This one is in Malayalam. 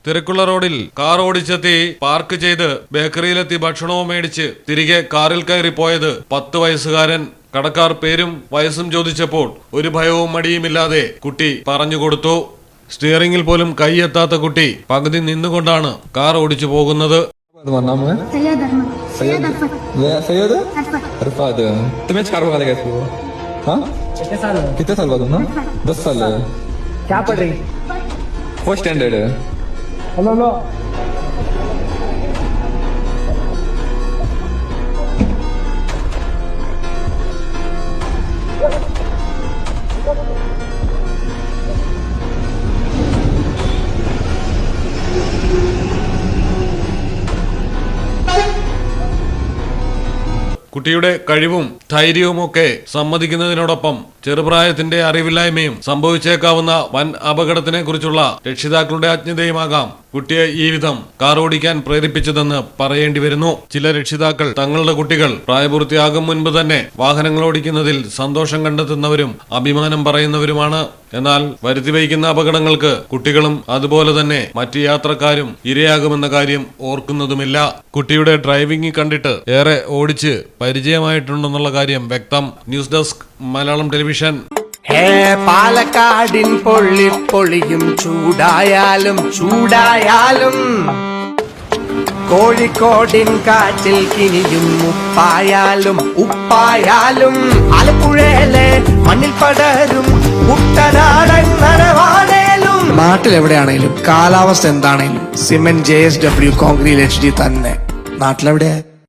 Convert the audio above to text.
തിരക്കുള്ള റോഡിൽ കാർ ഓടിച്ചെത്തി പാർക്ക് ചെയ്ത് ബേക്കറിയിലെത്തി ഭക്ഷണവും മേടിച്ച് തിരികെ കാറിൽ കയറി പോയത് 10 വയസ്സുകാരൻ. കടക്കാർ പേരും വയസ്സും ചോദിച്ചപ്പോൾ ഒരു ഭയവും മടിയുമില്ലാതെ കുട്ടി പറഞ്ഞുകൊടുത്തു. സ്റ്റിയറിംഗിൽ പോലും കൈയെത്താത്ത കുട്ടി പകുതി നിന്നുകൊണ്ടാണ് കാർ ഓടിച്ചു പോകുന്നത്. കുട്ടിയുടെ കഴിവും ധൈര്യവുമൊക്കെ സമ്മതിക്കുന്നതിനോടൊപ്പം ചെറുപ്രായത്തിന്റെ അറിവില്ലായ്മയും സംഭവിച്ചേക്കാവുന്ന വൻ അപകടത്തിനെ കുറിച്ചുള്ള രക്ഷിതാക്കളുടെ അജ്ഞതയുമാകാം കുട്ടിയെ ഈ വിധം കാർ ഓടിക്കാൻ പ്രേരിപ്പിച്ചതെന്ന് പറയേണ്ടി വരുന്നു. ചില രക്ഷിതാക്കൾ തങ്ങളുടെ കുട്ടികൾ പ്രായപൂർത്തിയാകും മുൻപ് തന്നെ വാഹനങ്ങൾ ഓടിക്കുന്നതിൽ സന്തോഷം കണ്ടെത്തുന്നവരും അഭിമാനം പറയുന്നവരുമാണ്. എന്നാൽ വരുത്തിവയ്ക്കുന്ന അപകടങ്ങൾക്ക് കുട്ടികളും അതുപോലെ തന്നെ മറ്റ് യാത്രക്കാരും ഇരയാകുമെന്ന കാര്യം ഓർക്കുന്നതുമില്ല. കുട്ടിയുടെ ഡ്രൈവിംഗ് കണ്ടിട്ട് ഏറെ ഓടിച്ച് പരിചയമായിട്ടുണ്ടെന്നുള്ള കാര്യം വ്യക്തം. News desk Malayalam television. പാലക്കാടിൻ പൊള്ളിപ്പൊളിയും ചൂടായാലും കോഴിക്കോടിൻ കാറ്റിൽ കിനിയും ഉപ്പായാലും ആലപ്പുഴയിലെ മണ്ണിൽ പടരും കുട്ടനാടൻ നനവാണേലും നാട്ടിലെവിടെയാണേലും കാലാവസ്ഥ എന്താണേലും സിമെന്റ് JSW കോൺക്രീറ്റ് HD തന്നെ. നാട്ടിലെവിടെ